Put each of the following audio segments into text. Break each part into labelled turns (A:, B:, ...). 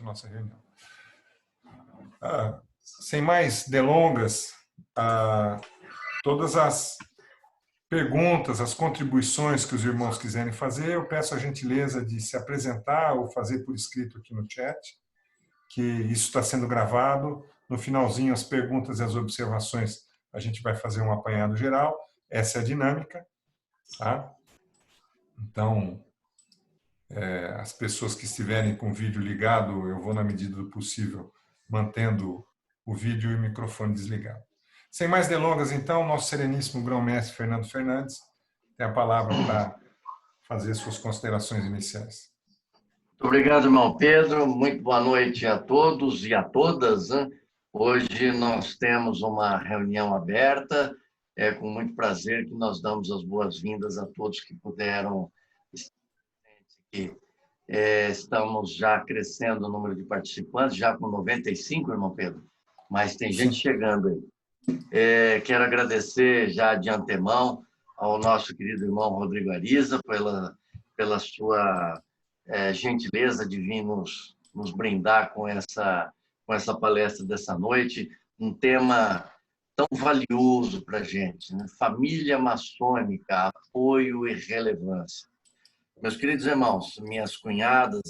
A: a nossa reunião. Sem mais delongas, todas as perguntas, as contribuições que os irmãos quiserem fazer, eu peço a gentileza de se apresentar ou fazer por escrito aqui no chat, que isso está sendo gravado. No finalzinho, as perguntas e as observações, a gente vai fazer um apanhado geral. Essa é a dinâmica. Tá? Então, as pessoas que estiverem com o vídeo ligado, eu vou, na medida do possível, mantendo o vídeo e o microfone desligado. Sem mais delongas, então, nosso sereníssimo grão-mestre Fernando Fernandes tem a palavra para fazer suas considerações iniciais.
B: Muito obrigado, irmão Pedro. Muito boa noite a todos e a todas. Hoje nós temos uma reunião aberta. É com muito prazer que nós damos as boas-vindas a todos que puderam estar presentes aqui. Estamos já crescendo o número de participantes, já com 95, irmão Pedro, mas tem gente chegando aí. Quero agradecer já de antemão ao nosso querido irmão Rodrigo Ariza pela sua gentileza de vir nos brindar com essa palestra dessa noite, um tema tão valioso para a gente, né? Família maçônica, apoio e relevância. Meus queridos irmãos, minhas cunhadas,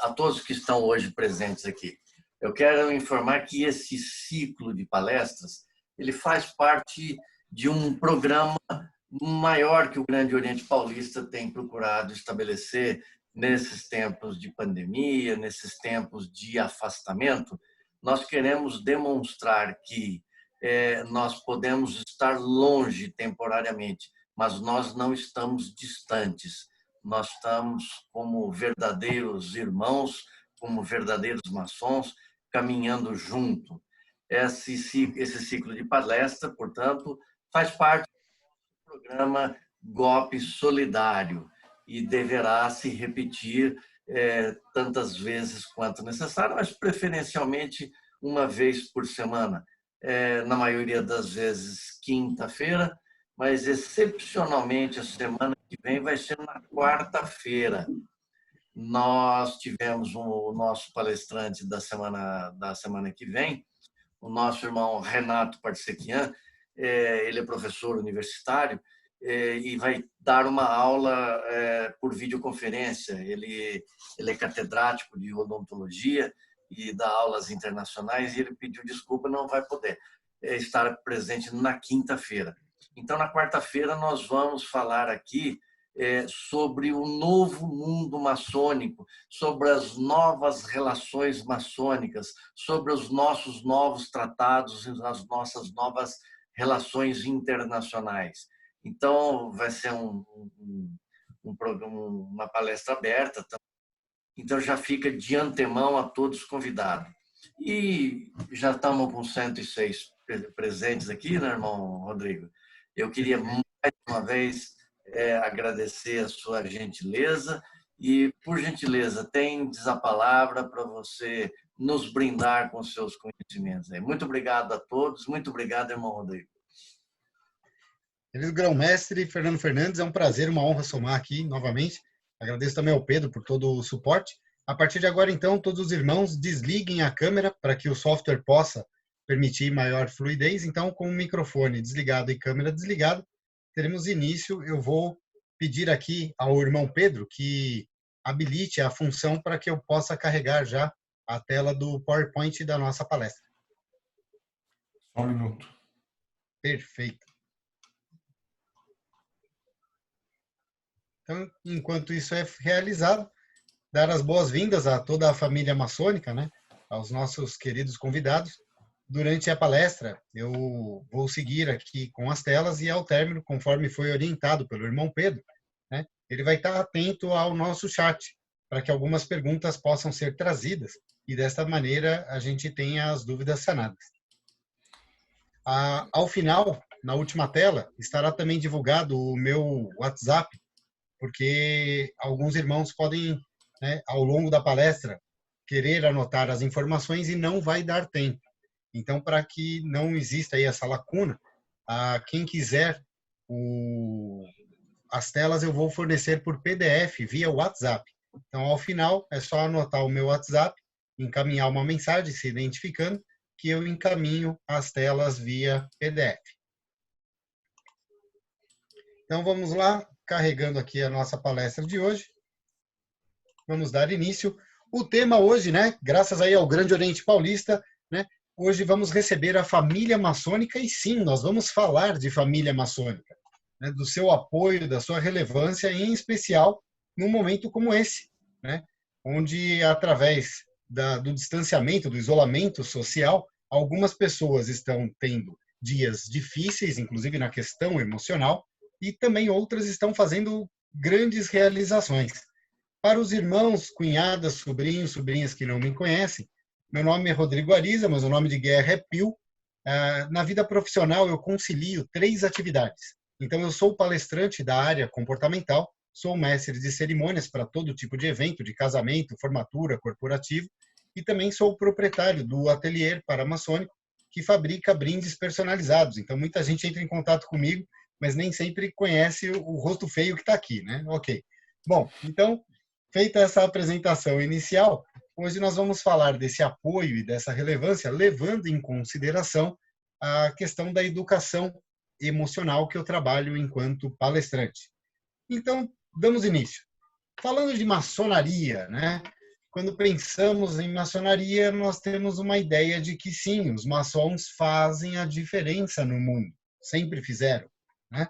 B: a todos que estão hoje presentes aqui, eu quero informar que esse ciclo de palestras ele faz parte de um programa maior que o Grande Oriente Paulista tem procurado estabelecer nesses tempos de pandemia, nesses tempos de afastamento. Nós queremos demonstrar que nós podemos estar longe temporariamente, mas nós não estamos distantes. Nós estamos como verdadeiros irmãos, como verdadeiros maçons, caminhando junto. Esse ciclo de palestra, portanto, faz parte do programa GOP Solidário e deverá se repetir tantas vezes quanto necessário, mas preferencialmente uma vez por semana. Na maioria das vezes, quinta-feira, mas excepcionalmente a semana que vem vai ser na quarta-feira. Nós tivemos o nosso palestrante da semana que vem, o nosso irmão Renato Parsequian. Ele é professor universitário e vai dar uma aula por videoconferência. Ele é catedrático de odontologia e dá aulas internacionais, e ele pediu desculpa, não vai poder estar presente na quinta-feira. Então, na quarta-feira, nós vamos falar aqui sobre o novo mundo maçônico, sobre as novas relações maçônicas, sobre os nossos novos tratados e as nossas novas relações internacionais. Então, vai ser uma palestra aberta. Então, já fica de antemão a todos convidados. E já estamos com 106 presentes aqui, né, irmão Rodrigo? Eu queria, mais uma vez, agradecer a sua gentileza e, por gentileza, tendes a palavra para você nos brindar com seus conhecimentos. Muito obrigado a todos, muito obrigado, irmão Rodrigo.
C: Querido grão-mestre Fernando Fernandes, é um prazer, uma honra somar aqui novamente. Agradeço também ao Pedro por todo o suporte. A partir de agora, então, todos os irmãos desliguem a câmera para que o software possa permitir maior fluidez. Então, com o microfone desligado e câmera desligada, teremos início. Eu vou pedir aqui ao irmão Pedro que habilite a função para que eu possa carregar já a tela do PowerPoint da nossa palestra.
A: Só um minuto.
C: Perfeito. Então, enquanto isso é realizado, dar as boas-vindas a toda a família maçônica, né? Aos nossos queridos convidados. Durante a palestra, eu vou seguir aqui com as telas e, ao término, conforme foi orientado pelo irmão Pedro, né? Ele vai estar atento ao nosso chat, para que algumas perguntas possam ser trazidas e, desta maneira, a gente tenha as dúvidas sanadas. Ao final, na última tela, estará também divulgado o meu WhatsApp, porque alguns irmãos podem, né, ao longo da palestra, querer anotar as informações e não vai dar tempo. Então, para que não exista aí essa lacuna, quem quiser as telas eu vou fornecer por PDF via WhatsApp. Então, ao final, é só anotar o meu WhatsApp, encaminhar uma mensagem se identificando, que eu encaminho as telas via PDF. Então, vamos lá, carregando aqui a nossa palestra de hoje. Vamos dar início. O tema hoje, né, graças aí ao Grande Oriente Paulista, né, hoje vamos receber a família maçônica e sim, nós vamos falar de família maçônica, né, do seu apoio, da sua relevância, em especial num momento como esse, né, onde através do distanciamento, do isolamento social, algumas pessoas estão tendo dias difíceis, inclusive na questão emocional, e também outras estão fazendo grandes realizações. Para os irmãos, cunhadas, sobrinhos, sobrinhas que não me conhecem, meu nome é Rodrigo Ariza, mas o nome de guerra é Pio. Na vida profissional, eu concilio 3 atividades. Então, eu sou palestrante da área comportamental, sou mestre de cerimônias para todo tipo de evento, de casamento, formatura, corporativo, e também sou proprietário do ateliê paramaçônico, que fabrica brindes personalizados. Então, muita gente entra em contato comigo, mas nem sempre conhece o rosto feio que está aqui, né? Ok. Bom, então, feita essa apresentação inicial, hoje nós vamos falar desse apoio e dessa relevância, levando em consideração a questão da educação emocional que eu trabalho enquanto palestrante. Então, damos início. Falando de maçonaria, né? Quando pensamos em maçonaria, nós temos uma ideia de que sim, os maçons fazem a diferença no mundo, sempre fizeram, né?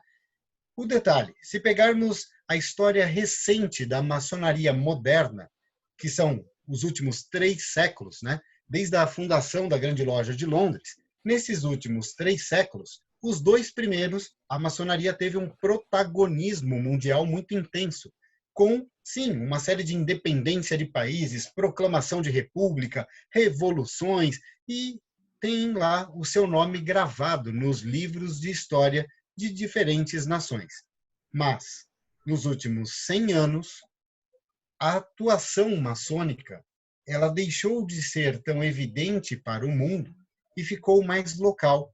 C: O detalhe, se pegarmos a história recente da maçonaria moderna, que são os últimos 3 séculos, né? Desde a fundação da Grande Loja de Londres, nesses últimos 3 séculos, os 2 primeiros, a maçonaria teve um protagonismo mundial muito intenso, com, sim, uma série de independência de países, proclamação de república, revoluções, e tem lá o seu nome gravado nos livros de história de diferentes nações. Mas, nos últimos 100 anos, a atuação maçônica ela deixou de ser tão evidente para o mundo e ficou mais local.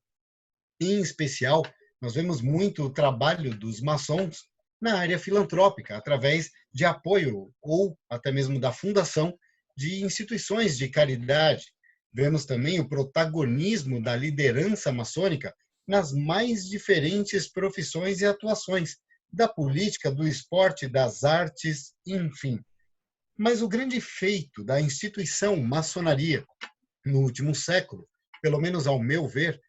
C: Em especial, nós vemos muito o trabalho dos maçons na área filantrópica, através de apoio ou até mesmo da fundação de instituições de caridade. Vemos também o protagonismo da liderança maçônica nas mais diferentes profissões e atuações, da política, do esporte, das artes, enfim. Mas o grande feito da instituição maçonaria no último século, pelo menos ao meu ver,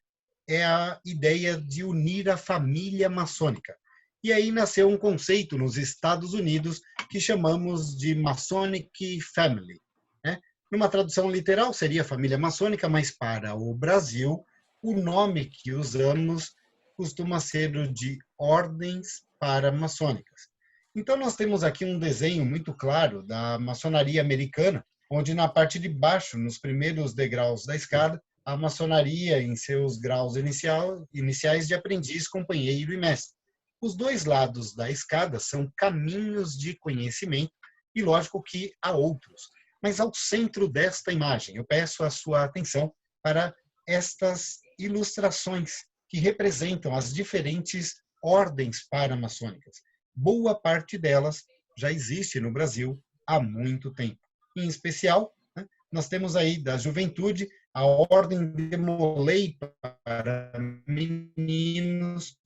C: é a ideia de unir a família maçônica. E aí nasceu um conceito nos Estados Unidos que chamamos de Masonic Family, né? Numa tradução literal seria família maçônica, mas para o Brasil, o nome que usamos costuma ser o de ordens paramaçônicas. Então, nós temos aqui um desenho muito claro da maçonaria americana, onde na parte de baixo, nos primeiros degraus da escada, a maçonaria em seus graus iniciais de aprendiz, companheiro e mestre. Os 2 lados da escada são caminhos de conhecimento e, lógico, que há outros. Mas ao centro desta imagem, eu peço a sua atenção para estas ilustrações que representam as diferentes ordens paramaçônicas. Boa parte delas já existe no Brasil há muito tempo. Em especial, né, nós temos aí da juventude a Ordem de Molay para meninos,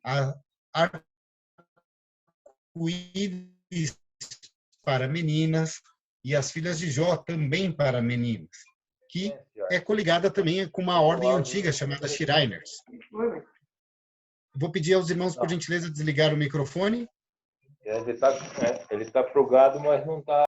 C: a Arco-Íris para meninas e as Filhas de Jó também para meninas, que é coligada também com uma ordem antiga chamada Shriners. Vou pedir aos irmãos, por gentileza, desligar o microfone.
D: Ele está plugado, mas não está.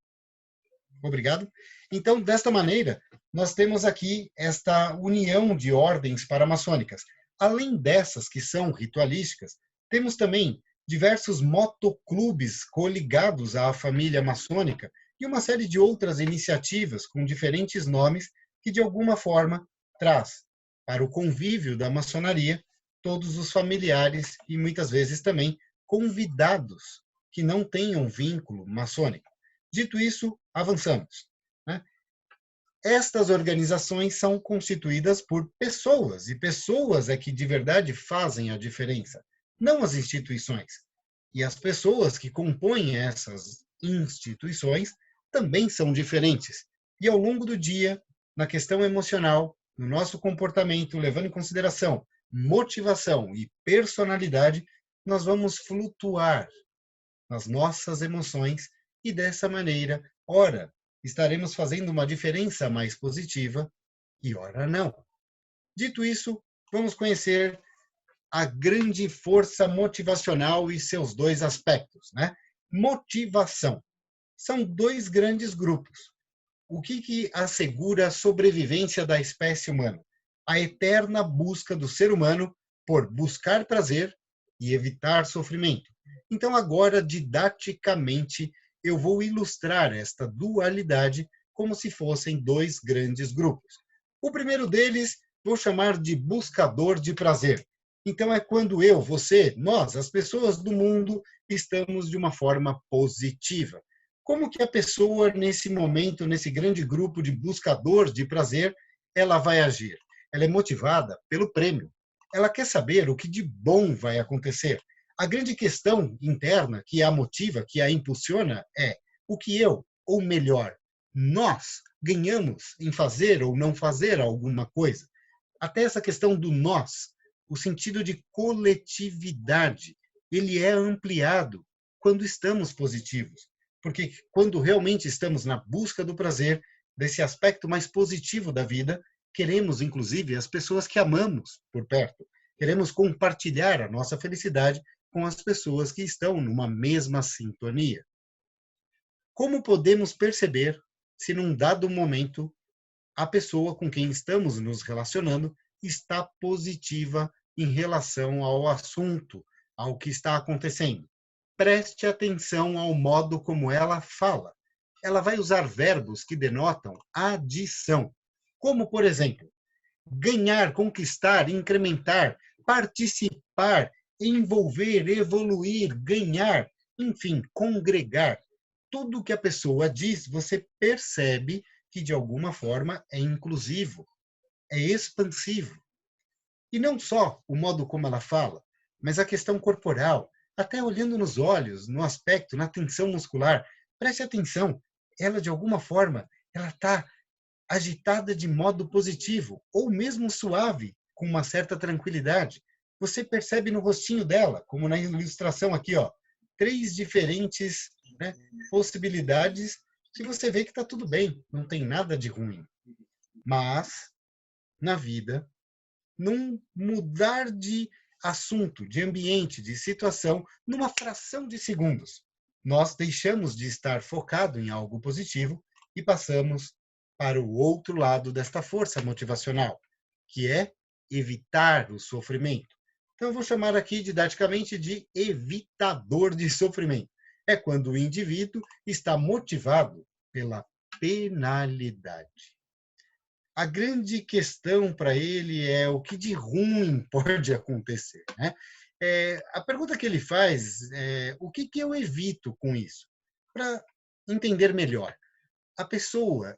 C: Obrigado. Então, desta maneira, nós temos aqui esta união de ordens paramaçônicas. Além dessas que são ritualísticas, temos também diversos motoclubes coligados à família maçônica e uma série de outras iniciativas com diferentes nomes que, de alguma forma, traz para o convívio da maçonaria todos os familiares e, muitas vezes, também convidados que não tenham vínculo maçônico. Dito isso, avançamos, né? Estas organizações são constituídas por pessoas, e pessoas é que de verdade fazem a diferença, não as instituições. E as pessoas que compõem essas instituições também são diferentes. E ao longo do dia, na questão emocional, no nosso comportamento, levando em consideração motivação e personalidade, nós vamos flutuar nas nossas emoções e dessa maneira, ora, estaremos fazendo uma diferença mais positiva e ora não. Dito isso, vamos conhecer a grande força motivacional e seus dois aspectos, né? Motivação. São dois grandes grupos. O que assegura a sobrevivência da espécie humana? A eterna busca do ser humano por buscar prazer e evitar sofrimento. Então, agora, didaticamente, eu vou ilustrar esta dualidade como se fossem dois grandes grupos. O primeiro deles, vou chamar de buscador de prazer. Então, é quando eu, você, nós, as pessoas do mundo, estamos de uma forma positiva. Como que a pessoa, nesse momento, nesse grande grupo de buscador de prazer, ela vai agir? Ela é motivada pelo prêmio. Ela quer saber o que de bom vai acontecer. A grande questão interna que a motiva, que a impulsiona, é o que eu, ou melhor, nós ganhamos em fazer ou não fazer alguma coisa. Até essa questão do nós, o sentido de coletividade, ele é ampliado quando estamos positivos. Porque quando realmente estamos na busca do prazer, desse aspecto mais positivo da vida, queremos, inclusive, as pessoas que amamos por perto. Queremos compartilhar a nossa felicidade com as pessoas que estão numa mesma sintonia. Como podemos perceber se, num dado momento, a pessoa com quem estamos nos relacionando está positiva em relação ao assunto, ao que está acontecendo? Preste atenção ao modo como ela fala. Ela vai usar verbos que denotam adição, como, por exemplo, ganhar, conquistar, incrementar, participar, envolver, evoluir, ganhar, enfim, congregar. Tudo que a pessoa diz, você percebe que, de alguma forma, é inclusivo, é expansivo. E não só o modo como ela fala, mas a questão corporal, até olhando nos olhos, no aspecto, na tensão muscular. Preste atenção, ela, de alguma forma, ela está agitada de modo positivo, ou mesmo suave, com uma certa tranquilidade. Você percebe no rostinho dela, como na ilustração aqui, ó, 3 diferentes, né, possibilidades que você vê que está tudo bem, não tem nada de ruim. Mas, na vida, num mudar de assunto, de ambiente, de situação, numa fração de segundos, nós deixamos de estar focado em algo positivo e passamos para o outro lado desta força motivacional, que é evitar o sofrimento. Então, eu vou chamar aqui didaticamente de evitador de sofrimento. É quando o indivíduo está motivado pela penalidade. A grande questão para ele é o que de ruim pode acontecer, né? A pergunta que ele faz é o que eu evito com isso? Para entender melhor, a pessoa,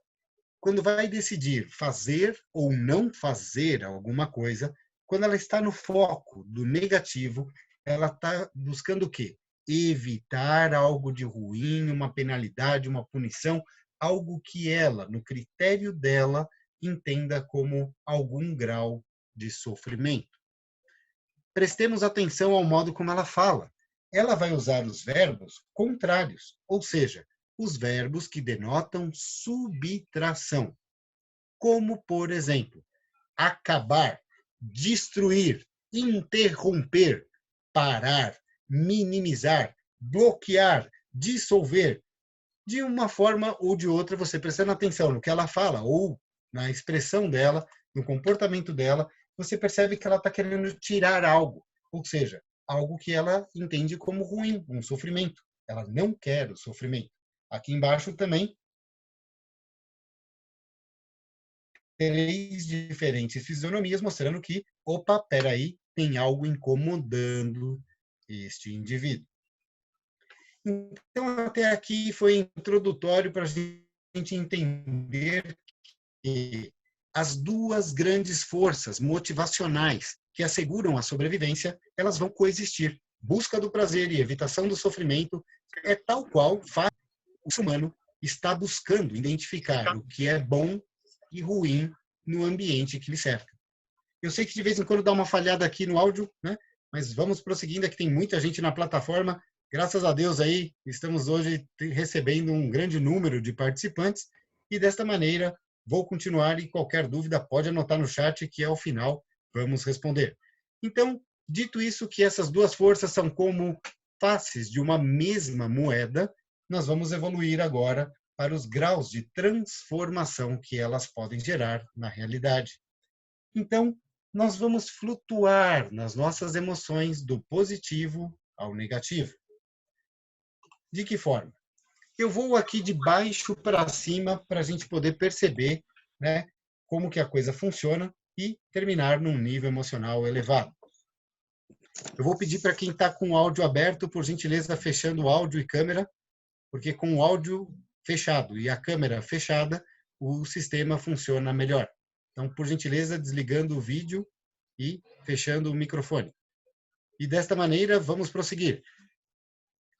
C: quando vai decidir fazer ou não fazer alguma coisa, quando ela está no foco do negativo, ela está buscando o quê? Evitar algo de ruim, uma penalidade, uma punição, algo que ela, no critério dela, entenda como algum grau de sofrimento. Prestemos atenção ao modo como ela fala. Ela vai usar os verbos contrários, ou seja, os verbos que denotam subtração. Como, por exemplo, acabar, destruir, interromper, parar, minimizar, bloquear, dissolver. De uma forma ou de outra, você prestando atenção no que ela fala ou na expressão dela, no comportamento dela, você percebe que ela está querendo tirar algo, ou seja, algo que ela entende como ruim, um sofrimento. Ela não quer o sofrimento. Aqui embaixo também, 3 diferentes fisionomias mostrando que, opa, peraí, tem algo incomodando este indivíduo. Então, até aqui foi introdutório para a gente entender que as 2 grandes forças motivacionais que asseguram a sobrevivência, elas vão coexistir. Busca do prazer e evitação do sofrimento é tal qual faz o ser humano está buscando identificar o que é bom e ruim no ambiente que lhe cerca. Eu sei que de vez em quando dá uma falhada aqui no áudio, né? Mas vamos prosseguindo, aqui tem muita gente na plataforma. Graças a Deus aí, estamos hoje recebendo um grande número de participantes e desta maneira vou continuar e qualquer dúvida pode anotar no chat que ao final vamos responder. Então, dito isso, que essas duas forças são como faces de uma mesma moeda, nós vamos evoluir agora para os graus de transformação que elas podem gerar na realidade. Então, nós vamos flutuar nas nossas emoções do positivo ao negativo. De que forma? Eu vou aqui de baixo para cima para a gente poder perceber, né, como que a coisa funciona e terminar num nível emocional elevado. Eu vou pedir para quem está com o áudio aberto, por gentileza, fechando o áudio e câmera, porque com o áudio fechado e a câmera fechada, o sistema funciona melhor. Então, por gentileza, desligando o vídeo e fechando o microfone. E desta maneira, vamos prosseguir.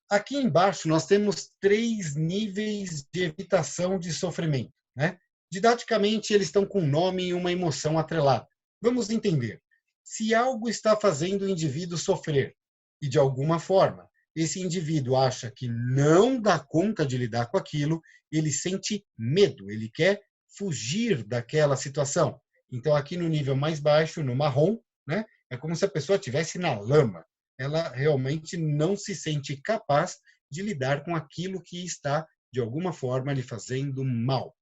C: Aqui embaixo, nós temos 3 níveis de evitação de sofrimento, né? Didaticamente, eles estão com um nome e uma emoção atrelada. Vamos entender. Se algo está fazendo o indivíduo sofrer, e de alguma forma, esse indivíduo acha que não dá conta de lidar com aquilo, ele sente medo, ele quer fugir daquela situação. Então, aqui no nível mais baixo, no marrom, né, é como se a pessoa estivesse na lama. Ela realmente não se sente capaz de lidar com aquilo que está, de alguma forma, lhe fazendo mal.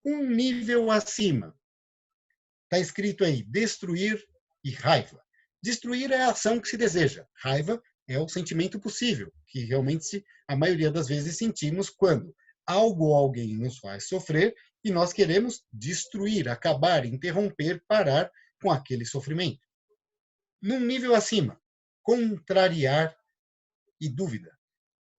C: Um nível acima, está escrito aí, destruir e raiva. Destruir é a ação que se deseja. Raiva é o sentimento possível, que realmente a maioria das vezes sentimos quando algo ou alguém nos faz sofrer e nós queremos destruir, acabar, interromper, parar com aquele sofrimento. Num nível acima, contrariar e dúvida.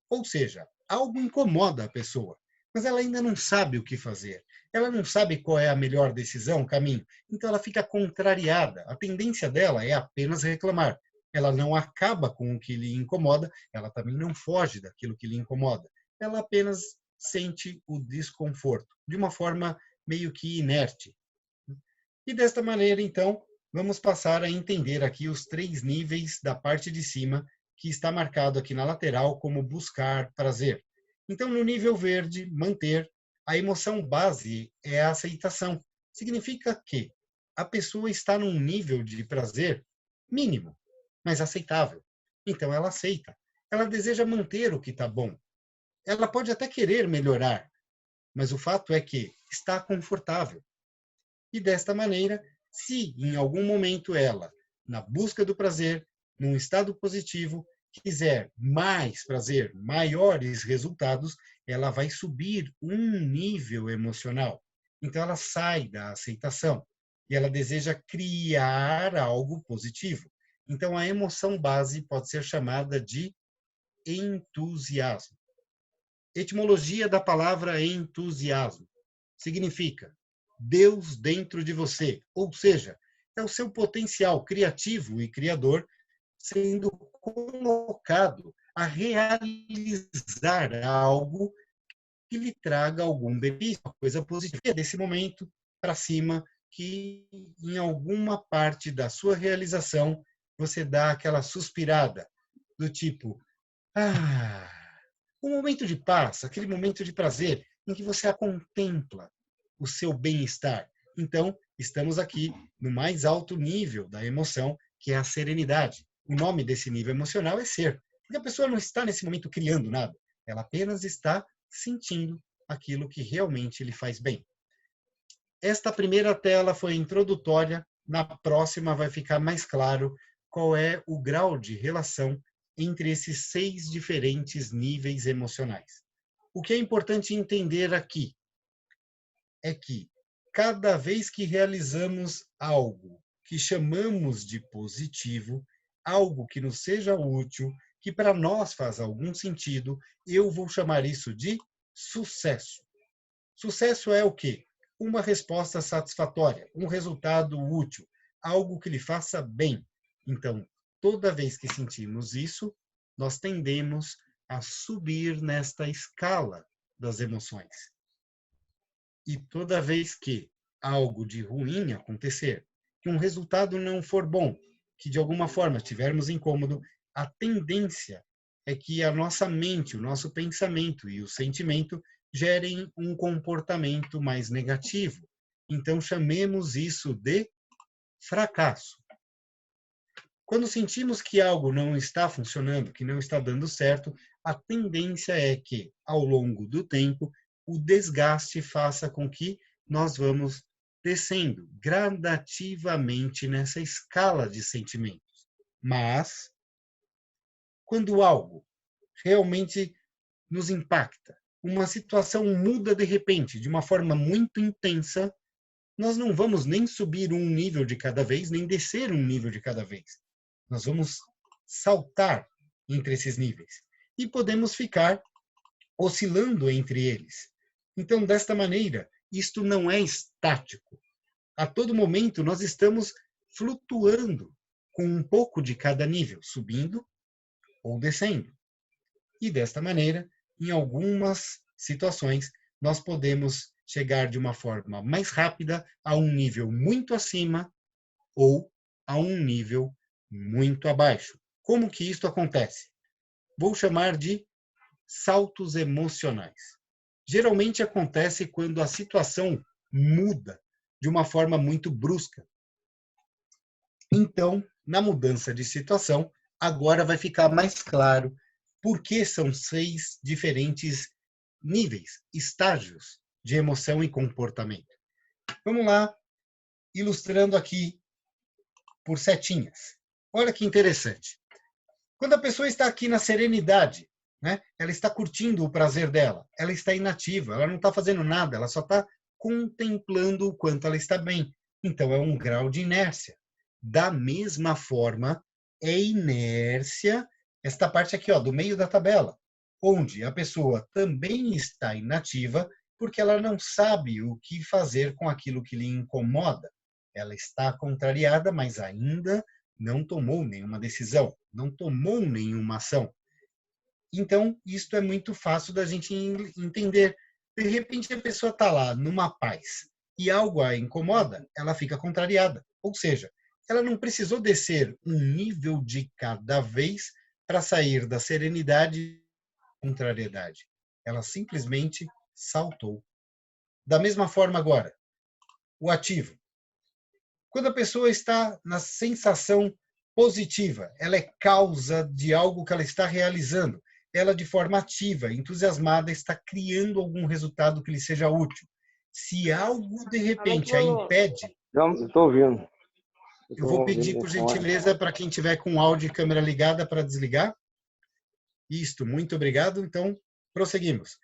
C: Ou seja, algo incomoda a pessoa, mas ela ainda não sabe o que fazer. Ela não sabe qual é a melhor decisão, o caminho. Então ela fica contrariada. A tendência dela é apenas reclamar. Ela não acaba com o que lhe incomoda, ela também não foge daquilo que lhe incomoda. Ela apenas sente o desconforto, de uma forma meio que inerte. E desta maneira, então, vamos passar a entender aqui os 3 níveis da parte de cima, que está marcado aqui na lateral como buscar prazer. Então, no nível verde, manter, a emoção base é a aceitação. Significa que a pessoa está num nível de prazer mínimo, mas aceitável. Então, ela aceita. Ela deseja manter o que está bom. Ela pode até querer melhorar, mas o fato é que está confortável. E desta maneira, se em algum momento ela, na busca do prazer, num estado positivo, quiser mais prazer, maiores resultados, ela vai subir um nível emocional. Então ela sai da aceitação e ela deseja criar algo positivo. Então a emoção base pode ser chamada de entusiasmo. Etimologia da palavra entusiasmo significa Deus dentro de você, ou seja, é o seu potencial criativo e criador sendo colocado a realizar algo que lhe traga algum benefício, uma coisa positiva. É desse momento para cima que em alguma parte da sua realização você dá aquela suspirada do tipo, um momento de paz, aquele momento de prazer em que você a contempla o seu bem-estar. Então, estamos aqui no mais alto nível da emoção, que é a serenidade. O nome desse nível emocional é ser. Porque a pessoa não está nesse momento criando nada. Ela apenas está sentindo aquilo que realmente lhe faz bem. Esta primeira tela foi introdutória. Na próxima vai ficar mais claro qual é o grau de relação entre esses 6 diferentes níveis emocionais. O que é importante entender aqui é que cada vez que realizamos algo que chamamos de positivo, algo que nos seja útil, que para nós faz algum sentido, eu vou chamar isso de sucesso. Sucesso é o quê? Uma resposta satisfatória, um resultado útil, algo que lhe faça bem. Então, toda vez que sentimos isso, nós tendemos a subir nesta escala das emoções. E toda vez que algo de ruim acontecer, que um resultado não for bom, que de alguma forma tivermos incômodo, a tendência é que a nossa mente, o nosso pensamento e o sentimento gerem um comportamento mais negativo. Então, chamemos isso de fracasso. Quando sentimos que algo não está funcionando, que não está dando certo, a tendência é que, ao longo do tempo, o desgaste faça com que nós vamos descendo gradativamente nessa escala de sentimentos. Mas, quando algo realmente nos impacta, uma situação muda de repente, de uma forma muito intensa, nós não vamos nem subir um nível de cada vez, nem descer um nível de cada vez. Nós vamos saltar entre esses níveis e podemos ficar oscilando entre eles. Então, desta maneira, isto não é estático. A todo momento, nós estamos flutuando com um pouco de cada nível, subindo ou descendo. E desta maneira, em algumas situações, nós podemos chegar de uma forma mais rápida a um nível muito acima ou a um nível muito abaixo. Como que isto acontece? Vou chamar de saltos emocionais. Geralmente acontece quando a situação muda de uma forma muito brusca. Então, na mudança de situação, agora vai ficar mais claro por que são 6 diferentes níveis, estágios de emoção e comportamento. Vamos lá, ilustrando aqui por setinhas. Olha que interessante. Quando a pessoa está aqui na serenidade, né, ela está curtindo o prazer dela, ela está inativa, ela não está fazendo nada, ela só está contemplando o quanto ela está bem. Então, é um grau de inércia. Da mesma forma, é inércia esta parte aqui, ó, do meio da tabela, onde a pessoa também está inativa porque ela não sabe o que fazer com aquilo que lhe incomoda. Ela está contrariada, mas ainda não tomou nenhuma decisão, não tomou nenhuma ação. Então, isto é muito fácil da gente entender. De repente, a pessoa está lá numa paz e algo a incomoda, ela fica contrariada. Ou seja, ela não precisou descer um nível de cada vez para sair da serenidade e contrariedade. Ela simplesmente saltou. Da mesma forma agora, o ativo. Quando a pessoa está na sensação positiva, ela é causa de algo que ela está realizando. Ela, de forma ativa, entusiasmada, está criando algum resultado que lhe seja útil. Se algo, de repente, a impede...
D: Não, estou ouvindo.
C: Eu vou pedir, por gentileza, para quem tiver com áudio e câmera ligada, para desligar. Isto, muito obrigado. Então, prosseguimos.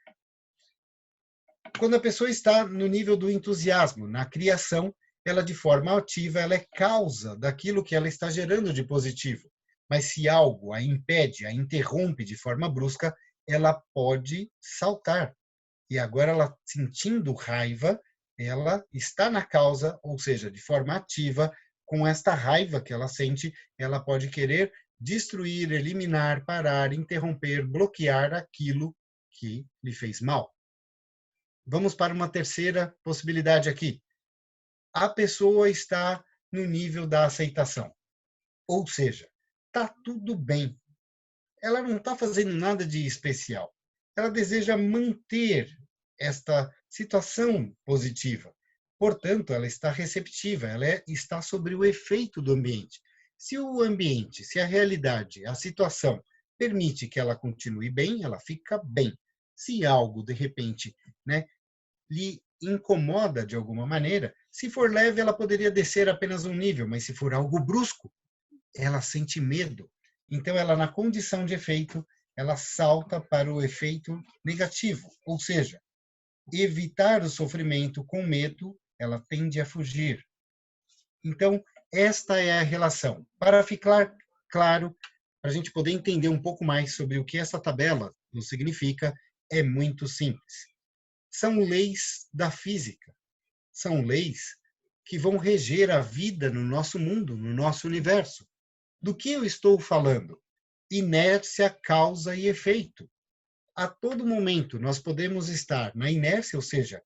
C: Quando a pessoa está no nível do entusiasmo, na criação, ela, de forma ativa, ela é causa daquilo que ela está gerando de positivo. Mas se algo a impede, a interrompe de forma brusca, ela pode saltar. E agora, ela sentindo raiva, ela está na causa, ou seja, de forma ativa, com esta raiva que ela sente, ela pode querer destruir, eliminar, parar, interromper, bloquear aquilo que lhe fez mal. Vamos para uma terceira possibilidade aqui. A pessoa está no nível da aceitação. Ou seja, está tudo bem. Ela não está fazendo nada de especial. Ela deseja manter esta situação positiva. Portanto, ela está receptiva, ela está sobre o efeito do ambiente. Se o ambiente, se a realidade, a situação permite que ela continue bem, ela fica bem. Se algo, de repente, lhe incomoda de alguma maneira, se for leve, ela poderia descer apenas um nível, mas se for algo brusco, ela sente medo. Então, ela, na condição de efeito, ela salta para o efeito negativo, ou seja, evitar o sofrimento com medo, ela tende a fugir. Então, esta é a relação. Para ficar claro, para a gente poder entender um pouco mais sobre o que essa tabela nos significa, é muito simples. São leis da física. São leis que vão reger a vida no nosso mundo, no nosso universo. Do que eu estou falando? Inércia, causa e efeito. A todo momento nós podemos estar na inércia, ou seja,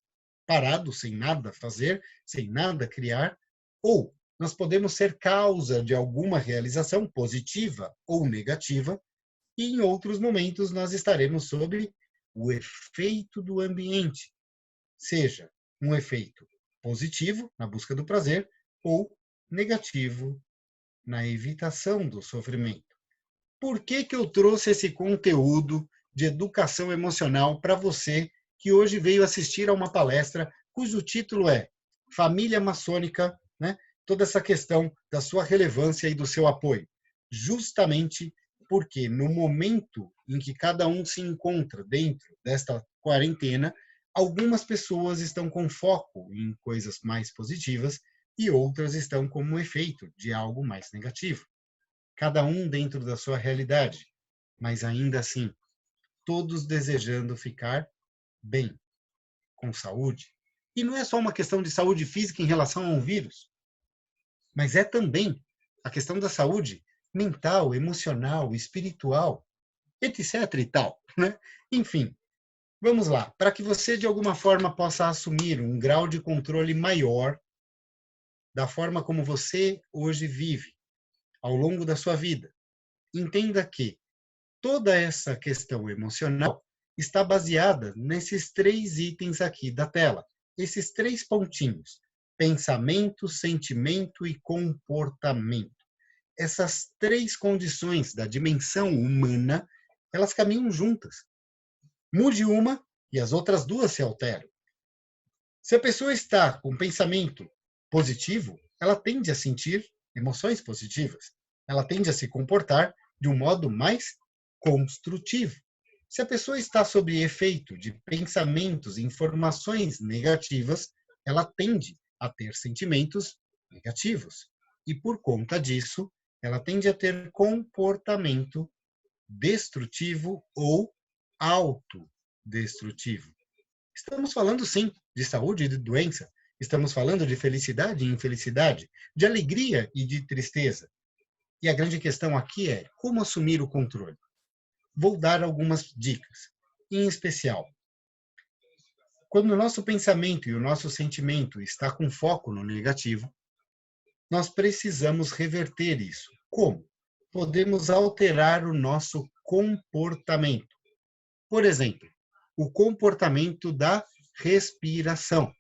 C: parados, sem nada fazer, sem nada criar, ou nós podemos ser causa de alguma realização positiva ou negativa, e em outros momentos nós estaremos sob o efeito do ambiente, seja um efeito positivo na busca do prazer ou negativo na evitação do sofrimento. Por que eu trouxe esse conteúdo de educação emocional para você que hoje veio assistir a uma palestra cujo título é Família Maçônica, né? Toda essa questão da sua relevância e do seu apoio. Justamente porque no momento em que cada um se encontra dentro desta quarentena, algumas pessoas estão com foco em coisas mais positivas e outras estão como um efeito de algo mais negativo. Cada um dentro da sua realidade, mas ainda assim, todos desejando ficar bem, com saúde. E não é só uma questão de saúde física em relação a um vírus, mas é também a questão da saúde mental, emocional, espiritual, etc. e tal, né? Enfim, vamos lá. Para que você, de alguma forma, possa assumir um grau de controle maior da forma como você hoje vive, ao longo da sua vida, entenda que toda essa questão emocional está baseada nesses 3 itens aqui da tela. Esses 3 pontinhos: pensamento, sentimento e comportamento. Essas 3 condições da dimensão humana, elas caminham juntas. Mude uma e as outras 2 se alteram. Se a pessoa está com pensamento positivo, ela tende a sentir emoções positivas. Ela tende a se comportar de um modo mais construtivo. Se a pessoa está sob efeito de pensamentos e informações negativas, ela tende a ter sentimentos negativos. E por conta disso, ela tende a ter comportamento destrutivo ou autodestrutivo. Estamos falando, sim, de saúde e de doença. Estamos falando de felicidade e infelicidade, de alegria e de tristeza. E a grande questão aqui é como assumir o controle. Vou dar algumas dicas. Em especial, quando o nosso pensamento e o nosso sentimento está com foco no negativo, nós precisamos reverter isso. Como? Podemos alterar o nosso comportamento. Por exemplo, o comportamento da respiração.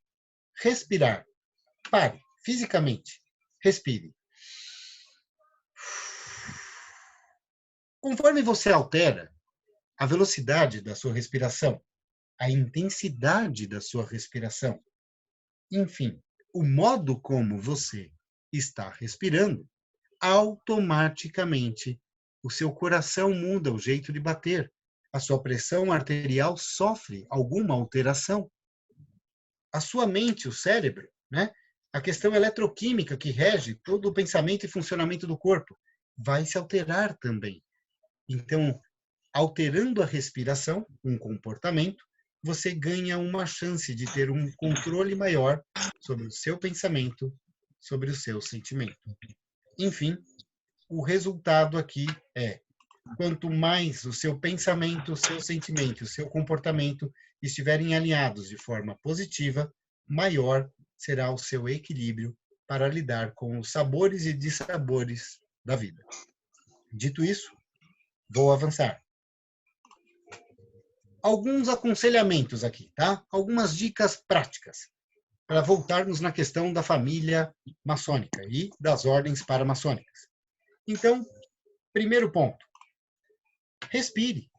C: Respirar. Pare, fisicamente. Respire. Conforme você altera a velocidade da sua respiração, a intensidade da sua respiração, enfim, o modo como você está respirando, automaticamente o seu coração muda o jeito de bater, a sua pressão arterial sofre alguma alteração. A sua mente, o cérebro, né? A questão eletroquímica que rege todo o pensamento e funcionamento do corpo vai se alterar também. Então, alterando a respiração, um comportamento, você ganha uma chance de ter um controle maior sobre o seu pensamento, sobre o seu sentimento. Enfim, o resultado aqui é: quanto mais o seu pensamento, o seu sentimento, o seu comportamento estiverem alinhados de forma positiva, maior será o seu equilíbrio para lidar com os sabores e dissabores da vida. Dito isso, vou avançar. Alguns aconselhamentos aqui, tá? Algumas dicas práticas para voltarmos na questão da família maçônica e das ordens paramaçônicas. Então, primeiro ponto, respire.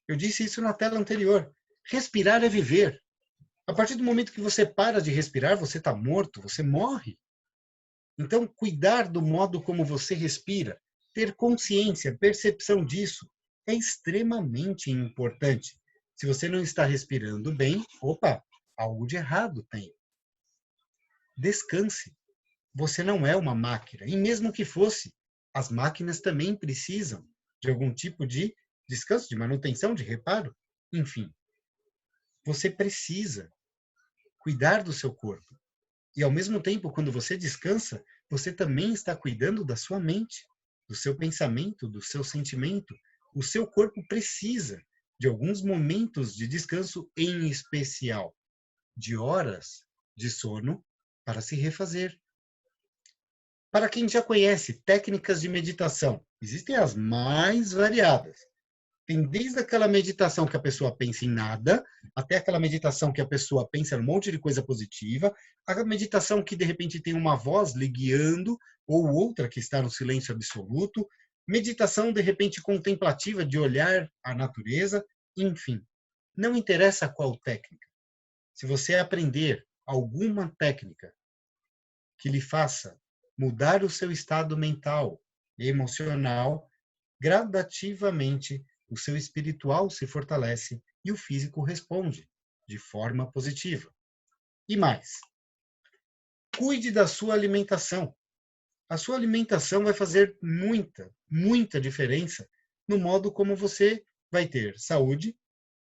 C: Eu disse isso na tela anterior. Respirar é viver. A partir do momento que você para de respirar, você está morto, você morre. Então, cuidar do modo como você respira, ter consciência, percepção disso, é extremamente importante. Se você não está respirando bem, opa, algo de errado tem. Descanse. Você não é uma máquina. E mesmo que fosse, as máquinas também precisam de algum tipo de descanso, de manutenção, de reparo. Enfim, você precisa cuidar do seu corpo. E, ao mesmo tempo, quando você descansa, você também está cuidando da sua mente, do seu pensamento, do seu sentimento. O seu corpo precisa de alguns momentos de descanso, em especial de horas de sono, para se refazer. Para quem já conhece técnicas de meditação, existem as mais variadas. Tem desde aquela meditação que a pessoa pensa em nada, até aquela meditação que a pessoa pensa em um monte de coisa positiva, a meditação que de repente tem uma voz lhe guiando, ou outra que está no silêncio absoluto, meditação de repente contemplativa de olhar a natureza, enfim. Não interessa qual técnica. Se você aprender alguma técnica que lhe faça mudar o seu estado mental e emocional, gradativamente o seu espiritual se fortalece e o físico responde de forma positiva. E mais, cuide da sua alimentação. A sua alimentação vai fazer muita diferença no modo como você vai ter saúde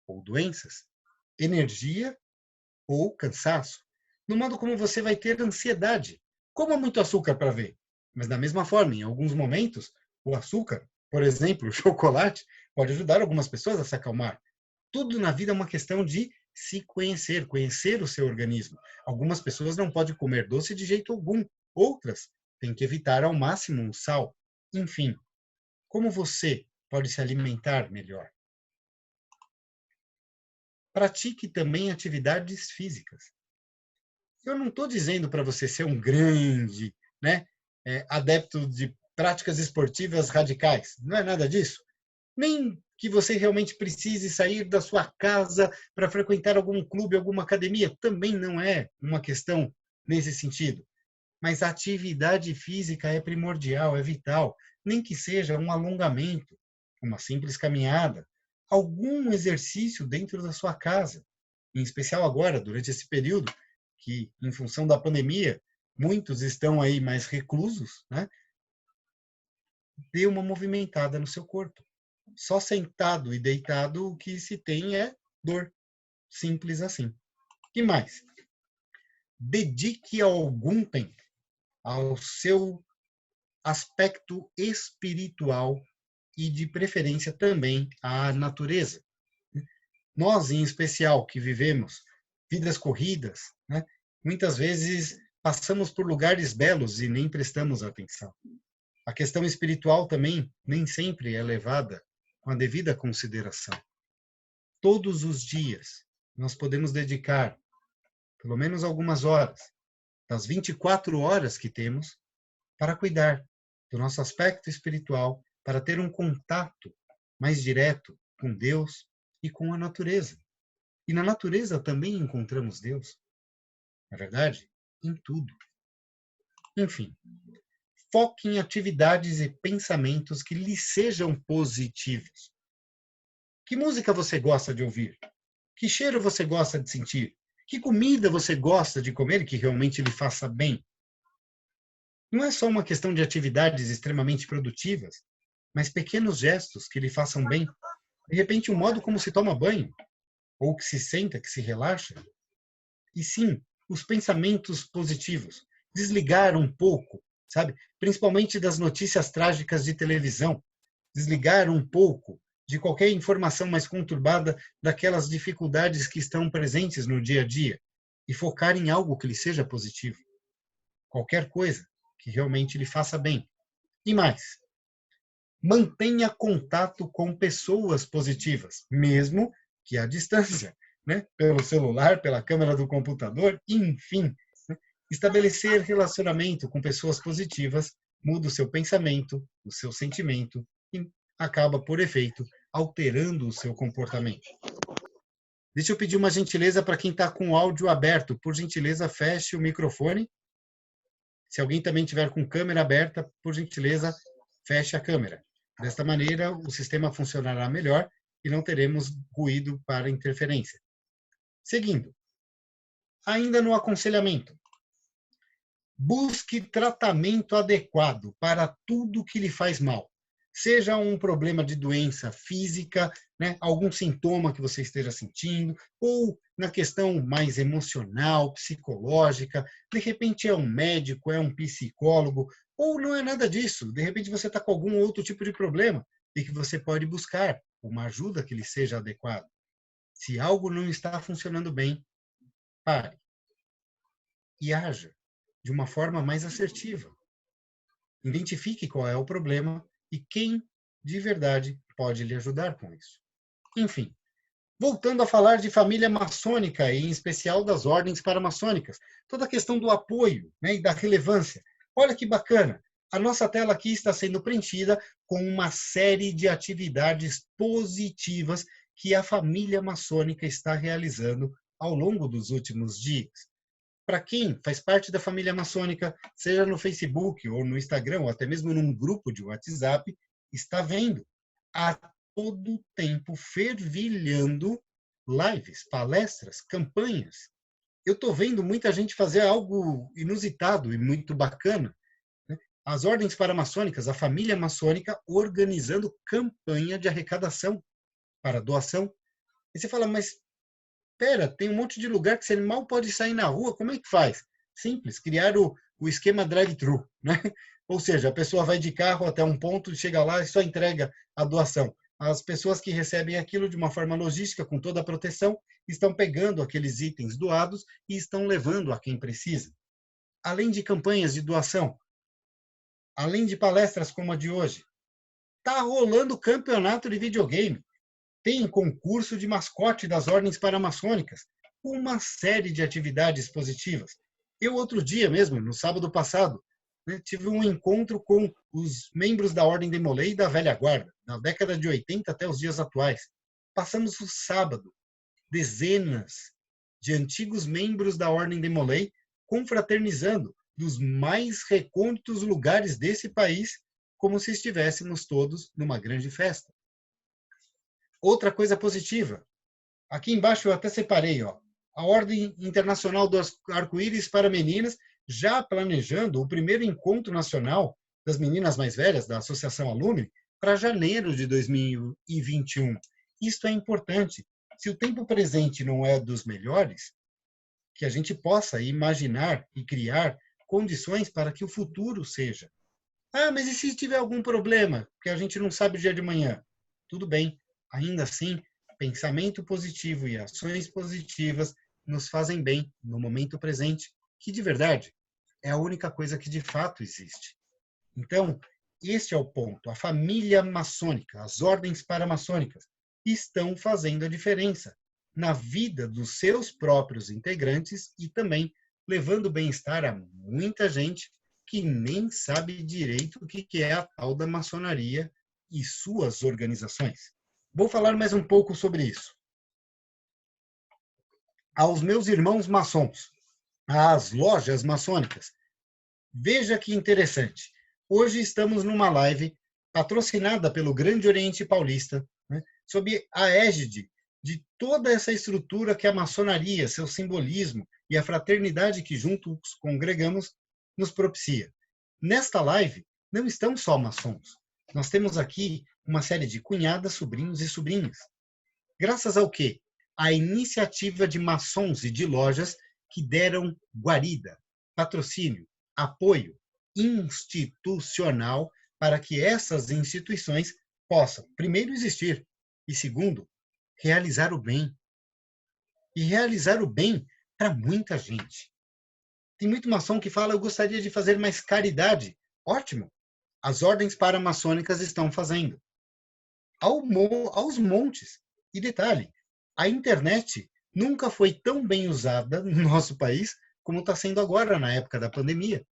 C: ou doenças, energia ou cansaço, no modo como você vai ter ansiedade. Coma muito açúcar para ver, mas da mesma forma, em alguns momentos, o açúcar, por exemplo, o chocolate, pode ajudar algumas pessoas a se acalmar. Tudo na vida é uma questão de se conhecer, conhecer o seu organismo. Algumas pessoas não podem comer doce de jeito algum, outras têm que evitar ao máximo o sal. Enfim, como você pode se alimentar melhor? Pratique também atividades físicas. Eu não estou dizendo para você ser um grande, adepto de práticas esportivas radicais. Não é nada disso. Nem que você realmente precise sair da sua casa para frequentar algum clube, alguma academia. Também não é uma questão nesse sentido. Mas a atividade física é primordial, é vital. Nem que seja um alongamento, uma simples caminhada, algum exercício dentro da sua casa. Em especial agora, durante esse período, que, em função da pandemia, muitos estão aí mais reclusos, dê uma movimentada no seu corpo. Só sentado e deitado, o que se tem é dor. Simples assim. E mais? Dedique algum tempo ao seu aspecto espiritual e, de preferência, também à natureza. Nós, em especial, que vivemos vidas corridas, muitas vezes passamos por lugares belos e nem prestamos atenção. A questão espiritual também nem sempre é levada com a devida consideração. Todos os dias nós podemos dedicar pelo menos algumas horas, das 24 horas que temos, para cuidar do nosso aspecto espiritual, para ter um contato mais direto com Deus e com a natureza. E na natureza também encontramos Deus. Na verdade, em tudo. Enfim, foque em atividades e pensamentos que lhe sejam positivos. Que música você gosta de ouvir? Que cheiro você gosta de sentir? Que comida você gosta de comer que realmente lhe faça bem? Não é só uma questão de atividades extremamente produtivas, mas pequenos gestos que lhe façam bem. De repente, o modo como se toma banho, ou que se senta, que se relaxa. E sim, os pensamentos positivos. Desligar um pouco, sabe? Principalmente das notícias trágicas de televisão. Desligar um pouco de qualquer informação mais conturbada daquelas dificuldades que estão presentes no dia a dia e focar em algo que lhe seja positivo. Qualquer coisa que realmente lhe faça bem. E mais, mantenha contato com pessoas positivas, mesmo que à distância, pelo celular, pela câmera do computador, enfim. Estabelecer relacionamento com pessoas positivas muda o seu pensamento, o seu sentimento e acaba, por efeito, alterando o seu comportamento. Deixa eu pedir uma gentileza para quem está com o áudio aberto. Por gentileza, feche o microfone. Se alguém também tiver com câmera aberta, por gentileza, feche a câmera. Desta maneira, o sistema funcionará melhor e não teremos ruído para interferência. Seguindo, ainda no aconselhamento. Busque tratamento adequado para tudo que lhe faz mal. Seja um problema de doença física, algum sintoma que você esteja sentindo, ou na questão mais emocional, psicológica, de repente é um médico, é um psicólogo, ou não é nada disso, de repente você está com algum outro tipo de problema e que você pode buscar uma ajuda que lhe seja adequada. Se algo não está funcionando bem, pare e haja de uma forma mais assertiva. Identifique qual é o problema e quem de verdade pode lhe ajudar com isso. Enfim, voltando a falar de família maçônica e em especial das ordens paramaçônicas, toda a questão do apoio, né, e da relevância. Olha que bacana, a nossa tela aqui está sendo preenchida com uma série de atividades positivas que a família maçônica está realizando ao longo dos últimos dias. Para quem faz parte da família maçônica, seja no Facebook ou no Instagram, ou até mesmo num grupo de WhatsApp, está vendo a todo tempo fervilhando lives, palestras, campanhas. Eu estou vendo muita gente fazer algo inusitado e muito bacana. As ordens paramaçônicas, a família maçônica, organizando campanha de arrecadação para doação. E você fala, mas espera, tem um monte de lugar que você mal pode sair na rua, como é que faz? Simples, criar o esquema drive-thru, né? Ou seja, a pessoa vai de carro até um ponto, chega lá e só entrega a doação. As pessoas que recebem aquilo de uma forma logística, com toda a proteção, estão pegando aqueles itens doados e estão levando a quem precisa. Além de campanhas de doação, além de palestras como a de hoje, está rolando campeonato de videogame. Tem concurso de mascote das ordens paramaçônicas, uma série de atividades positivas. Eu, outro dia mesmo, no sábado passado, tive um encontro com os membros da Ordem de Molay e da Velha Guarda, da década de 80 até os dias atuais. Passamos o sábado, dezenas de antigos membros da Ordem de Molay confraternizando dos mais recônditos lugares desse país, como se estivéssemos todos numa grande festa. Outra coisa positiva, aqui embaixo eu até separei, ó, a Ordem Internacional do Arco-Íris para Meninas, já planejando o primeiro encontro nacional das meninas mais velhas da Associação Alumni para janeiro de 2021. Isto é importante. Se o tempo presente não é dos melhores, que a gente possa imaginar e criar condições para que o futuro seja. Ah, mas e se tiver algum problema, que a gente não sabe o dia de manhã? Tudo bem. Ainda assim, pensamento positivo e ações positivas nos fazem bem no momento presente, que de verdade é a única coisa que de fato existe. Então, este é o ponto. A família maçônica, as ordens paramaçônicas, estão fazendo a diferença na vida dos seus próprios integrantes e também levando bem-estar a muita gente que nem sabe direito o que é a tal da maçonaria e suas organizações. Vou falar mais um pouco sobre isso. Aos meus irmãos maçons, às lojas maçônicas, veja que interessante. Hoje estamos numa live patrocinada pelo Grande Oriente Paulista, né, sob a égide de toda essa estrutura que a maçonaria, seu simbolismo e a fraternidade que juntos congregamos nos propicia. Nesta live não estão só maçons. Nós temos aqui uma série de cunhadas, sobrinhos e sobrinhas. Graças ao quê? A iniciativa de maçons e de lojas que deram guarida, patrocínio, apoio institucional para que essas instituições possam, primeiro, existir e, segundo, realizar o bem. E realizar o bem para muita gente. Tem muito maçom que fala, eu gostaria de fazer mais caridade. Ótimo! As ordens paramaçônicas estão fazendo. Aos montes. E detalhe, a internet nunca foi tão bem usada no nosso país como está sendo agora, na época da pandemia.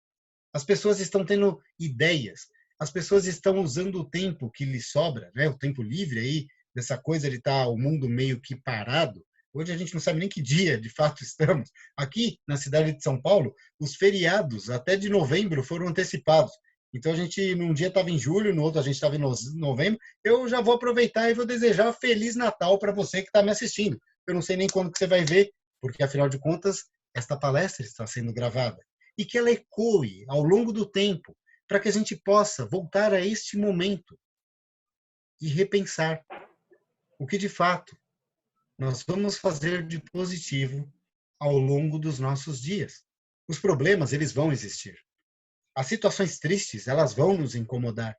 C: As pessoas estão tendo ideias, as pessoas estão usando o tempo que lhes sobra, né? O tempo livre aí, dessa coisa de estar o mundo meio que parado. Hoje a gente não sabe nem que dia, de fato, estamos. Aqui, na cidade de São Paulo, os feriados, até de novembro, foram antecipados. Então, a gente, num dia estava em julho, no outro a gente estava em novembro. Eu já vou aproveitar e vou desejar Feliz Natal para você que está me assistindo. Eu não sei nem quando que você vai ver, porque, afinal de contas, esta palestra está sendo gravada. E que ela ecoe ao longo do tempo, para que a gente possa voltar a este momento e repensar o que, de fato, nós vamos fazer de positivo ao longo dos nossos dias. Os problemas, eles vão existir. As situações tristes, elas vão nos incomodar.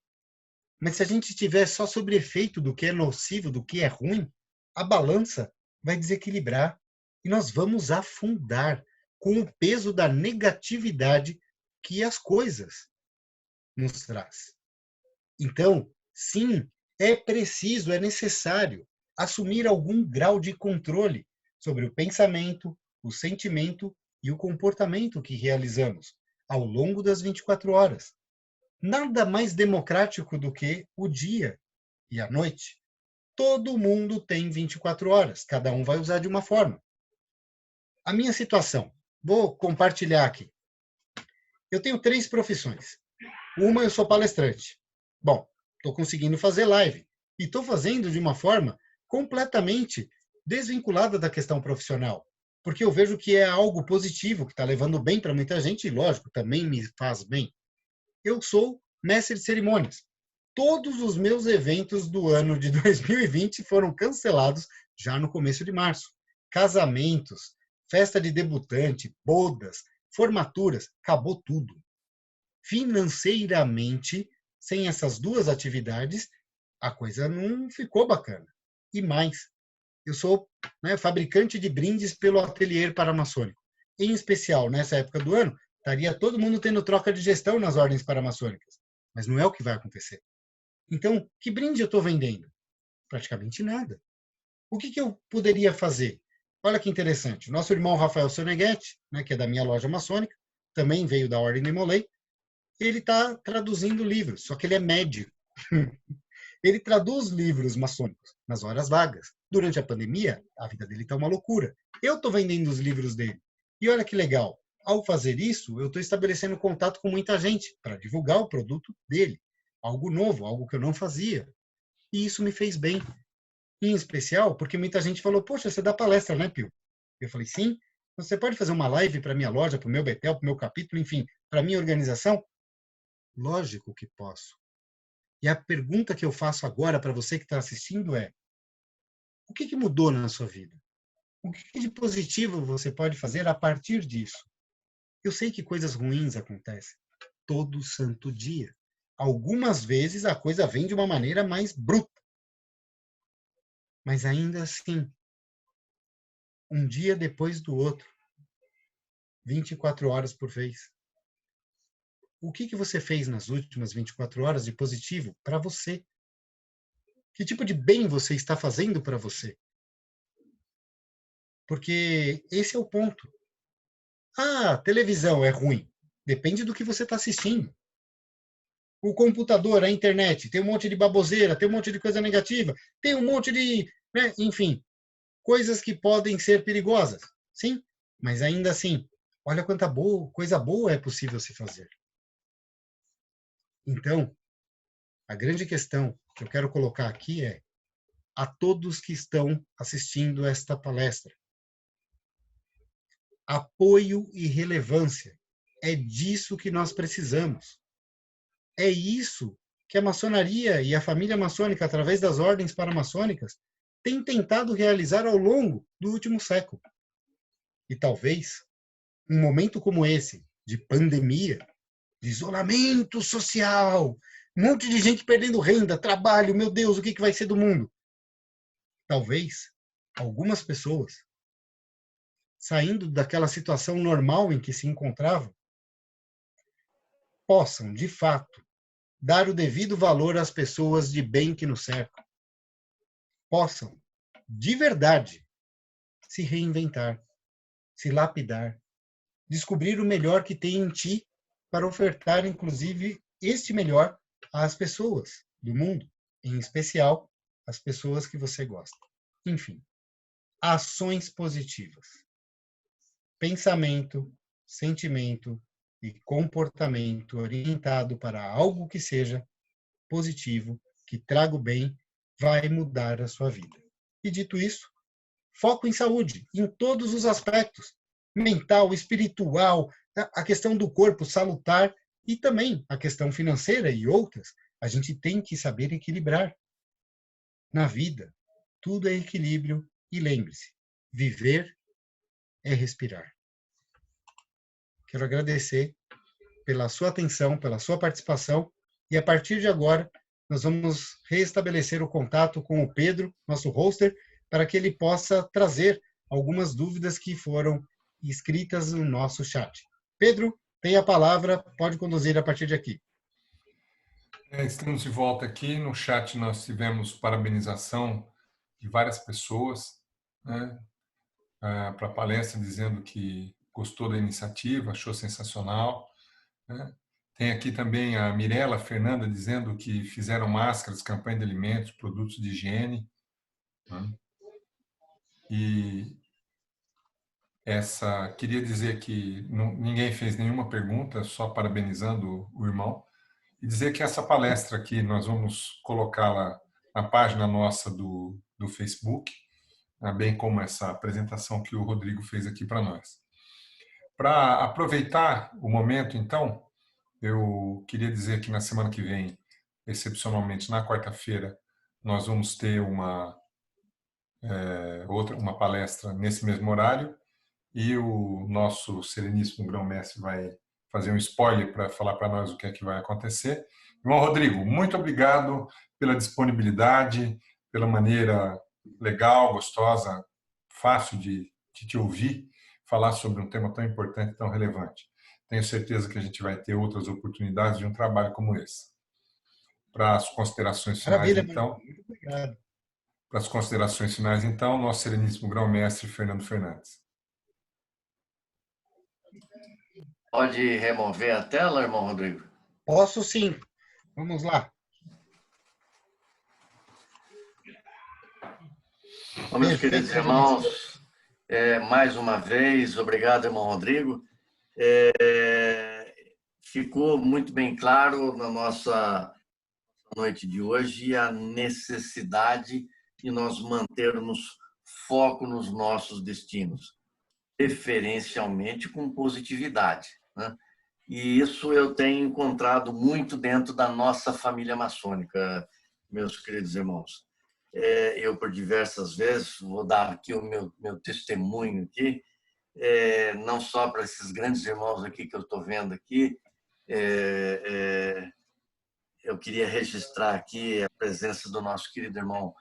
C: Mas se a gente estiver só sobre efeito do que é nocivo, do que é ruim, a balança vai desequilibrar e nós vamos afundar com o peso da negatividade que as coisas nos traz. Então, sim, é preciso, é necessário assumir algum grau de controle sobre o pensamento, o sentimento e o comportamento que realizamos ao longo das 24 horas. Nada mais democrático do que o dia e a noite. Todo mundo tem 24 horas, cada um vai usar de uma forma. A minha situação, vou compartilhar aqui. Eu tenho 3 profissões. Uma, eu sou palestrante. Bom, estou conseguindo fazer live. E estou fazendo de uma forma completamente desvinculada da questão profissional. Porque eu vejo que é algo positivo, que está levando bem para muita gente, e lógico, também me faz bem. Eu sou mestre de cerimônias. Todos os meus eventos do ano de 2020 foram cancelados já no começo de março. Casamentos, festa de debutante, bodas, formaturas, acabou tudo. Financeiramente, sem essas 2 atividades, a coisa não ficou bacana. E mais, eu sou fabricante de brindes pelo Ateliê Paramaçônico. Em especial, nessa época do ano, estaria todo mundo tendo troca de gestão nas ordens paramaçônicas. Mas não é o que vai acontecer. Então, que brinde eu estou vendendo? Praticamente nada. O que eu poderia fazer? Olha que interessante. O nosso irmão Rafael Soneghetti, que é da minha loja maçônica, também veio da Ordem de Molay, ele está traduzindo livros, só que ele é médico. Ele traduz livros maçônicos nas horas vagas. Durante a pandemia, a vida dele está uma loucura. Eu estou vendendo os livros dele. E olha que legal. Ao fazer isso, eu estou estabelecendo contato com muita gente para divulgar o produto dele. Algo novo, algo que eu não fazia. E isso me fez bem. Em especial, porque muita gente falou, poxa, você dá palestra, né, Pio? Eu falei, sim. Você pode fazer uma live para minha loja, para o meu Betel, para o meu capítulo, enfim, para a minha organização? Lógico que posso. E a pergunta que eu faço agora para você que está assistindo é: o que mudou na sua vida? O que de positivo você pode fazer a partir disso? Eu sei que coisas ruins acontecem todo santo dia. Algumas vezes a coisa vem de uma maneira mais bruta. Mas ainda assim, um dia depois do outro, 24 horas por vez. O que você fez nas últimas 24 horas de positivo para você? Que tipo de bem você está fazendo para você? Porque esse é o ponto. Ah, televisão é ruim. Depende do que você está assistindo. O computador, a internet, tem um monte de baboseira, tem um monte de coisa negativa, tem um monte de, enfim, coisas que podem ser perigosas. Sim, mas ainda assim, olha quanta coisa boa é possível se fazer. Então, a grande questão que eu quero colocar aqui é a todos que estão assistindo esta palestra. Apoio e relevância. É disso que nós precisamos. É isso que a maçonaria e a família maçônica, através das ordens paramaçônicas, tem tentado realizar ao longo do último século. E talvez um momento como esse, de pandemia, de isolamento social, um monte de gente perdendo renda, trabalho, meu Deus, o que vai ser do mundo? Talvez algumas pessoas, saindo daquela situação normal em que se encontravam, possam, de fato, dar o devido valor às pessoas de bem que nos cercam. Possam, de verdade, se reinventar, se lapidar, descobrir o melhor que tem em ti para ofertar, inclusive, este melhor às pessoas do mundo, em especial às pessoas que você gosta. Enfim, ações positivas. Pensamento, sentimento e comportamento orientado para algo que seja positivo, que traga o bem, vai mudar a sua vida. E dito isso, foco em saúde, em todos os aspectos, mental, espiritual, a questão do corpo salutar e também a questão financeira e outras, a gente tem que saber equilibrar. Na vida, tudo é equilíbrio e lembre-se, viver é respirar. Quero agradecer pela sua atenção, pela sua participação e a partir de agora nós vamos restabelecer o contato com o Pedro, nosso hoster, para que ele possa trazer algumas dúvidas que foram escritas no nosso chat. Pedro, tem a palavra, pode conduzir a partir de aqui.
A: Estamos de volta aqui. No chat nós tivemos parabenização de várias pessoas, né, para a palestra, dizendo que gostou da iniciativa, achou sensacional, né. Tem aqui também a Mirela Fernanda dizendo que fizeram máscaras, campanha de alimentos, produtos de higiene, né. E queria dizer que ninguém fez nenhuma pergunta, só parabenizando o irmão. E dizer que essa palestra aqui nós vamos colocá-la na página nossa do Facebook, bem como essa apresentação que o Rodrigo fez aqui para nós. Para aproveitar o momento, então, eu queria dizer que na semana que vem, excepcionalmente na quarta-feira, nós vamos ter uma palestra nesse mesmo horário, e o nosso sereníssimo grão-mestre vai fazer um spoiler para falar para nós o que é que vai acontecer. Irmão Rodrigo, muito obrigado pela disponibilidade, pela maneira legal, gostosa, fácil de te ouvir falar sobre um tema tão importante, tão relevante. Tenho certeza que a gente vai ter outras oportunidades de um trabalho como esse. Para as considerações finais,
C: Maravilha,
A: então.
C: muito obrigado.
A: Para as considerações finais, então, nosso sereníssimo grão-mestre Fernando Fernandes.
B: Pode remover a tela, irmão Rodrigo?
C: Posso sim. Vamos lá.
B: Bom, meus queridos irmãos, mais uma vez, obrigado, irmão Rodrigo. Ficou muito bem claro na nossa noite de hoje a necessidade de nós mantermos foco nos nossos destinos, preferencialmente com positividade, né? E isso eu tenho encontrado muito dentro da nossa família maçônica, meus queridos irmãos. Eu, por diversas vezes, vou dar aqui o meu testemunho aqui, não só para esses grandes irmãos aqui que eu estou vendo aqui, eu queria registrar aqui a presença do nosso querido irmão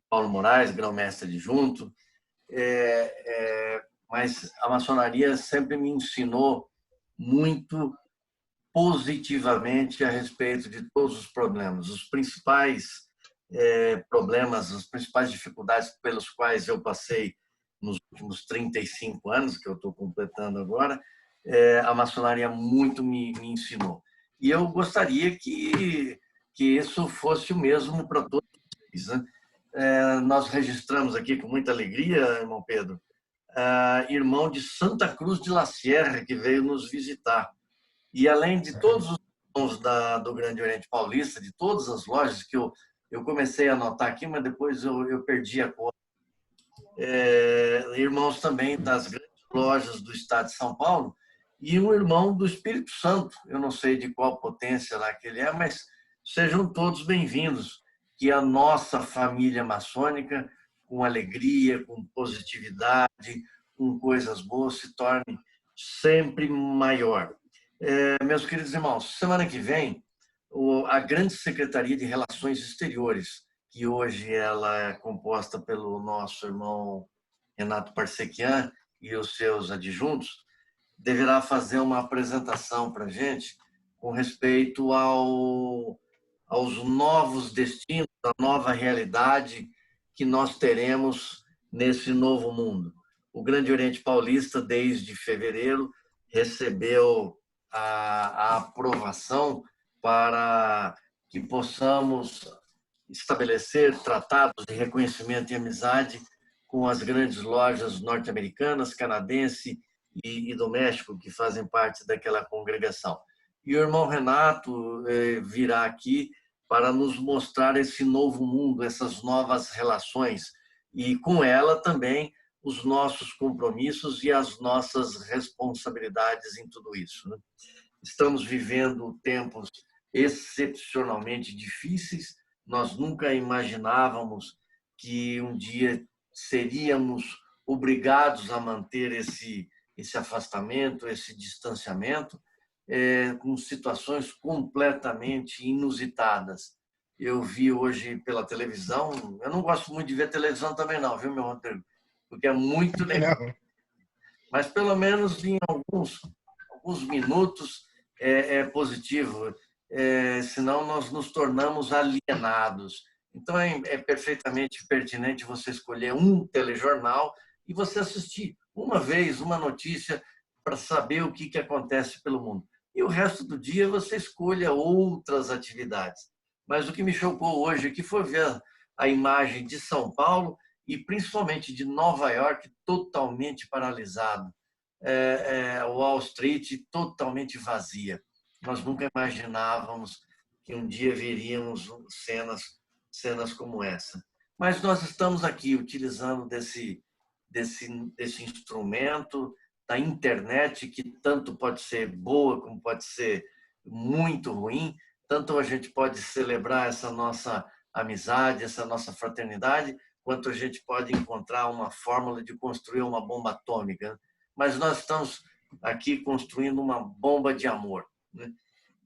B: Paulo Moraes, grão-mestre adjunto, mas a maçonaria sempre me ensinou muito positivamente a respeito de todos os problemas. Os principais problemas, as principais dificuldades pelos quais eu passei nos últimos 35 anos, que eu estou completando agora, a maçonaria muito me ensinou. E eu gostaria que isso fosse o mesmo para todos vocês, né? Nós registramos aqui com muita alegria, irmão Pedro, irmão de Santa Cruz de La Sierra, que veio nos visitar. E além de todos os irmãos do Grande Oriente Paulista, de todas as lojas que eu comecei a anotar aqui, mas depois eu perdi a conta. Irmãos também das grandes lojas do estado de São Paulo e um irmão do Espírito Santo. Eu não sei de qual potência lá que ele é, mas sejam todos bem-vindos. Que a nossa família maçônica, com alegria, com positividade, com coisas boas, se torne sempre maior. Meus queridos irmãos, semana que vem, a Grande Secretaria de Relações Exteriores, que hoje ela é composta pelo nosso irmão Renato Parsequian e os seus adjuntos, deverá fazer uma apresentação para a gente com respeito aos novos destinos, a nova realidade que nós teremos nesse novo mundo. O Grande Oriente Paulista, desde fevereiro, recebeu a aprovação para que possamos estabelecer tratados de reconhecimento e amizade com as grandes lojas norte-americanas, canadense e do México, que fazem parte daquela congregação. E o irmão Renato virá aqui para nos mostrar esse novo mundo, essas novas relações, e com ela também os nossos compromissos e as nossas responsabilidades em tudo isso, né? Estamos vivendo tempos excepcionalmente difíceis. Nós nunca imaginávamos que um dia seríamos obrigados a manter esse afastamento, esse distanciamento, com situações completamente inusitadas. eu vi hoje pela televisão. Eu não gosto muito de ver televisão também não, viu, meu Rodrigo? Porque é muito legal.
C: Não.
B: Mas pelo menos em alguns minutos é positivo, senão nós nos tornamos alienados. Então é perfeitamente pertinente você escolher um telejornal e você assistir uma vez uma notícia para saber o que acontece pelo mundo. E o resto do dia você escolha outras atividades. Mas o que me chocou hoje aqui foi ver a imagem de São Paulo e principalmente de Nova York totalmente paralisado. Wall Street totalmente vazia. Nós nunca imaginávamos que um dia veríamos cenas como essa. Mas nós estamos aqui utilizando desse instrumento da internet, que tanto pode ser boa como pode ser muito ruim. Tanto a gente pode celebrar essa nossa amizade, essa nossa fraternidade, quanto a gente pode encontrar uma fórmula de construir uma bomba atômica. Mas nós estamos aqui construindo uma bomba de amor, né?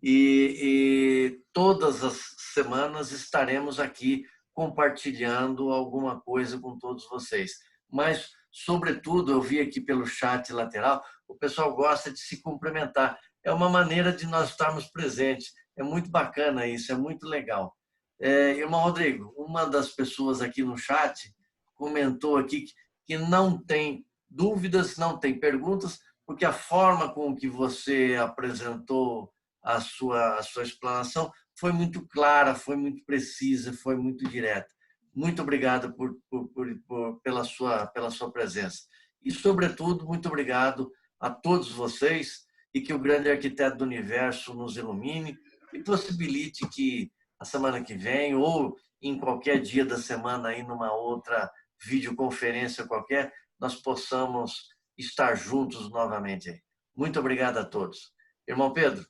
B: E todas as semanas estaremos aqui compartilhando alguma coisa com todos vocês. Mas, sobretudo, eu vi aqui pelo chat lateral, o pessoal gosta de se cumprimentar. É uma maneira de nós estarmos presentes. É muito bacana isso, é muito legal. Irmão Rodrigo, uma das pessoas aqui no chat comentou aqui que não tem dúvidas, não tem perguntas, porque a forma com que você apresentou a sua explanação foi muito clara, foi muito precisa, foi muito direta. Muito obrigado pela sua presença. E, sobretudo, muito obrigado a todos vocês e que o grande arquiteto do universo nos ilumine e possibilite que a semana que vem ou em qualquer dia da semana, aí numa outra videoconferência qualquer, nós possamos estar juntos novamente. Muito obrigado a todos. Irmão Pedro.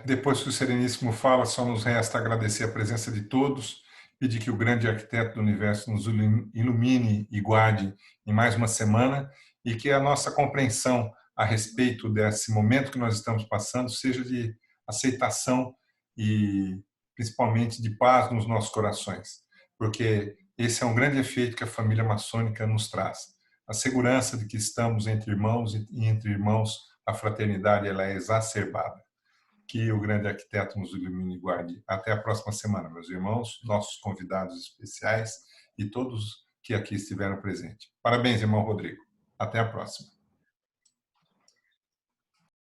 A: Depois que o Sereníssimo fala, só nos resta agradecer a presença de todos, pedir que o grande arquiteto do universo nos ilumine e guarde em mais uma semana e que a nossa compreensão a respeito desse momento que nós estamos passando seja de aceitação e principalmente de paz nos nossos corações, porque esse é um grande efeito que a família maçônica nos traz. A segurança de que estamos entre irmãos e entre irmãos a fraternidade ela é exacerbada. Que o grande arquiteto nos ilumine e guarde. Até a próxima semana, meus irmãos, nossos convidados especiais e todos que aqui estiveram presentes. Parabéns, irmão Rodrigo. Até a próxima.